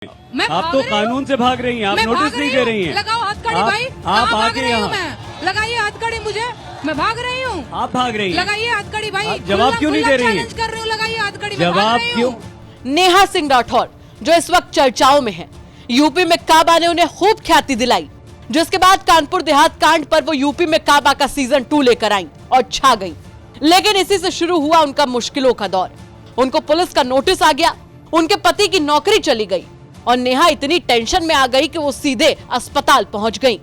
आप तो कानून से भाग रही हैं, आप नोटिस नहीं दे रही हैं। लगाओ हथकड़ी भाई, आप आगे यहाँ लगाइए हथकड़ी मुझे, मैं भाग रही हूँ। आप भाग रही हैं, लगाइए हथकड़ी भाई। जवाब क्यों नहीं दे रही हैं? कर रही हूँ, लगाइए हथकड़ी। जवाब क्यों? नेहा सिंह राठौर जो इस वक्त चर्चाओं में है, यूपी में काबा ने उन्हें खूब ख्याति दिलाई, जिसके बाद कानपुर देहात कांड पर वो यूपी में काबा का सीजन 2 लेकर आई और छा गई। लेकिन इसी से शुरू हुआ उनका मुश्किलों का दौर। उनको पुलिस का नोटिस आ गया, उनके पति की नौकरी चली गई और नेहा इतनी टेंशन में आ गई कि वो सीधे अस्पताल पहुंच गई,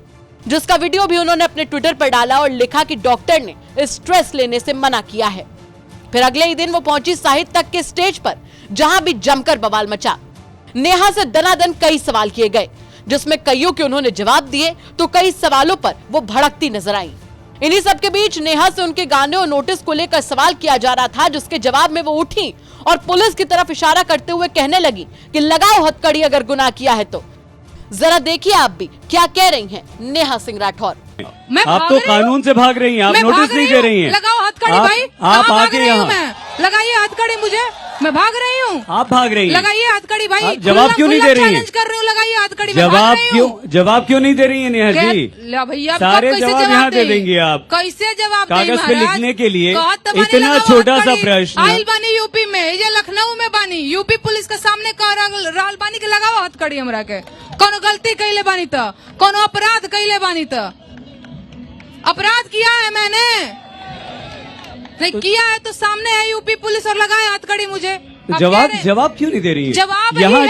जिसका वीडियो भी उन्होंने अपने ट्विटर पर डाला और लिखा कि डॉक्टर ने स्ट्रेस लेने से मना किया है। फिर अगले ही दिन वो पहुंची साहित्य तक के स्टेज पर, जहां भी जमकर बवाल मचा। नेहा से दनादन कई सवाल किए गए, जिसमें कईयों के उन्होंने जवाब दिए तो कई सवालों पर वो भड़कती नजर आई। इन्हीं सब के बीच नेहा से उनके गाने और नोटिस को लेकर सवाल किया जा रहा था, जिसके जवाब में वो उठी और पुलिस की तरफ इशारा करते हुए कहने लगी कि लगाओ हथकड़ी अगर गुनाह किया है तो। जरा देखिए आप भी क्या कह रही हैं नेहा सिंह राठौर। आप तो कानून से भाग रही हैं, आप नोटिस नहीं दे रही हैं। लगाओ हथकड़ी भाई, आप आगे यहाँ लगाइए हथकड़ी मुझे, मैं भाग रही हूँ। आप भाग रही हैं, लगाइए हथकड़ी भाई। जवाब क्यों नहीं दे रही हैं? कर रही हूँ, लगाइए हथकड़ी। जवाब क्यों नहीं दे रही है नेहा जी? भैया सारे जवाब यहाँ दे देंगे आप। कैसे जवाब कागज पे लिखने के लिए इतना छोटा सा प्रश्न। आइल बानी यूपी में, ये लखनऊ में बानी, यूपी पुलिस के सामने राल बानी के लगाओ हथकड़ी हमरा के। कोनो गलती कैले बानी तो, कोनो अपराध कैले बानी तो। अपराध किया है मैंने, नहीं किया है तो सामने है यूपी पुलिस और लगाए हथकड़ी मुझे। जवाब क्यों नहीं दे रही है? जवाब यहाँ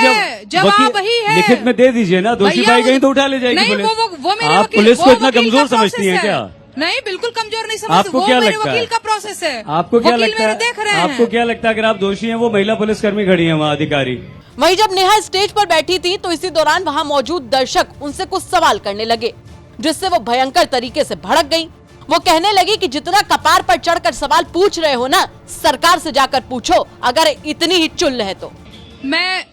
जवाब वही है। लिखित में दे दीजिए ना, दोषी पाई गई तो उठा ले जाएगी पुलिस। आप पुलिस को इतना कमजोर समझती हैं क्या? नहीं, बिल्कुल कमजोर नहीं समझती। आपको क्या लगता है? वकील का प्रोसेस है। आपको क्या लगता है? देख रहे हैं। आपको क्या लगता है अगर आप दोषी हैं, वो महिला पुलिसकर्मी खड़ी है वहाँ अधिकारी? वहीं जब नेहा स्टेज पर बैठी थी तो इसी दौरान वहां मौजूद दर्शक उनसे कुछ सवाल करने लगे, जिससे वो भयंकर तरीके से भड़क गई। वो कहने लगी कि जितना कपार पर चढ़कर सवाल पूछ रहे हो ना, सरकार से जाकर पूछो अगर इतनी ही चुल है तो। मैं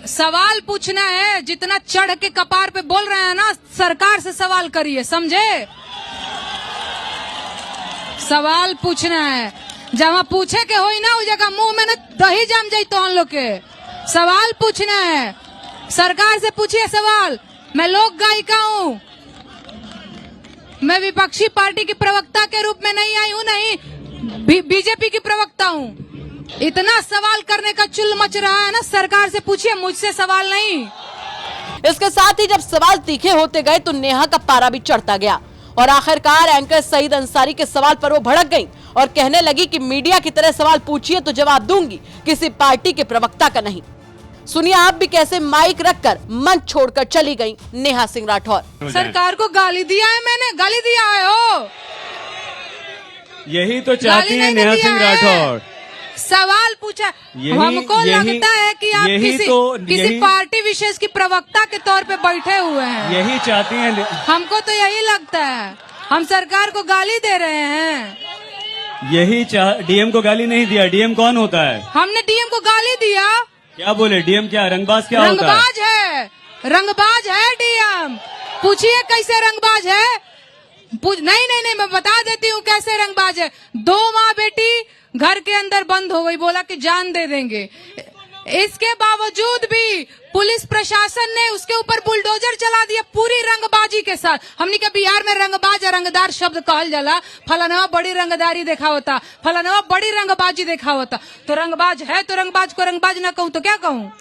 सवाल पूछना है, जितना चढ़ के कपार पे बोल रहे हैं ना, सरकार से सवाल करिए, समझे? सवाल पूछना है, जहाँ पूछे के होई ना उस जगह मुंह में ना दही जम जाई तो हम लोग के। सवाल पूछना है, सरकार से पूछिए सवाल। मैं लोक गायिका हूँ, मैं विपक्षी पार्टी की प्रवक्ता के रूप में नहीं आई हूँ, नहीं बीजेपी की प्रवक्ता हूँ। इतना सवाल करने का चुल मच रहा है ना, सरकार से पूछिए, मुझसे सवाल नहीं। इसके साथ ही जब सवाल तीखे होते गए तो नेहा का पारा भी चढ़ता गया और आखिरकार एंकर सईद अंसारी के सवाल पर वो भड़क गई और कहने लगी कि मीडिया की तरह सवाल पूछिए तो जवाब दूंगी, किसी पार्टी के प्रवक्ता का नहीं। सुनिए आप भी कैसे माइक रखकर मंच छोड़कर चली गई नेहा सिंह राठौर। सरकार को गाली दिया है मैंने, गाली दिया है हो। यही तो चाहती है नेहा सिंह राठौर। सवाल पूछा, हमको लगता है कि आप किसी पार्टी विशेष की प्रवक्ता के तौर पे बैठे हुए हैं। यही चाहती हैं, हमको तो यही लगता है। हम सरकार को गाली दे रहे हैं। डीएम को गाली नहीं दिया। डीएम कौन होता है? हमने डीएम को गाली दिया। क्या बोले? डीएम क्या रंगबाज क्या होता है? रंगबाज है, रंगबाज है डीएम। पूछिए कैसे रंगबाज है। नहीं, मैं बता देती हूँ कैसे रंगबाज है। 2 माँ बेटी घर के अंदर बंद हो गई, बोला कि जान दे देंगे। इसके बावजूद भी पुलिस प्रशासन ने उसके ऊपर बुलडोजर चला दिया पूरी रंगबाजी के साथ। हमने कहा बिहार में रंगबाज और रंगदार शब्द कहल जाला, फलानवा बड़ी रंगदारी देखा होता, फलानवा बड़ी रंगबाजी देखा होता। तो रंगबाज है तो रंगबाज को रंगबाज न कहूँ तो क्या कहूँ?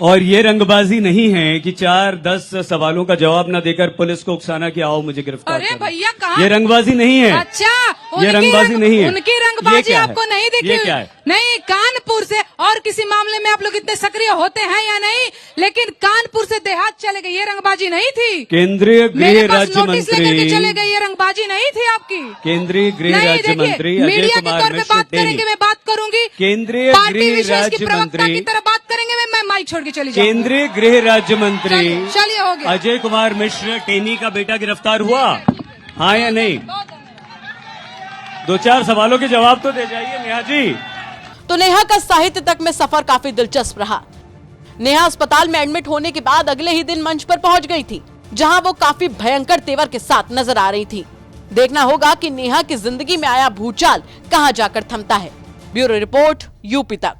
और ये रंगबाजी नहीं है कि 4-10 सवालों का जवाब न देकर पुलिस को उकसाना कि आओ मुझे गिरफ्तार अरे करो। भैया कहाँ? ये रंगबाजी नहीं है। अच्छा, ये रंगबाजी नहीं है। उनकी रंगबाजी आपको नहीं दिखी? ये क्या है? नहीं, कानपुर से और किसी मामले में आप लोग इतने सक्रिय होते हैं या नहीं, लेकिन कानपुर से देहात चले गए, ये रंगबाजी नहीं थी। केंद्रीय गृह राज्य मंत्री चले गए, ये रंगबाजी नहीं थी आपकी। केंद्रीय गृह राज्य मंत्री अजय कुमार मिश्र बात करेंगे, मैं बात करूंगी। केंद्रीय गृह राज्य मंत्री की तरह बात करेंगे, मैं माइक छोड़ के चली जाऊंगी। केंद्रीय गृह राज्य मंत्री चलिए हो गया। अजय कुमार मिश्र टेनी का बेटा गिरफ्तार हुआ, हाँ या नहीं? 2-4 सवालों के जवाब तो दे जाइए नेहा जी। तो नेहा का साहित्य तक में सफर काफी दिलचस्प रहा। नेहा अस्पताल में एडमिट होने के बाद अगले ही दिन मंच पर पहुंच गई थी, जहां वो काफी भयंकर तेवर के साथ नजर आ रही थी। देखना होगा कि नेहा की जिंदगी में आया भूचाल कहां जाकर थमता है। ब्यूरो रिपोर्ट, यूपी तक।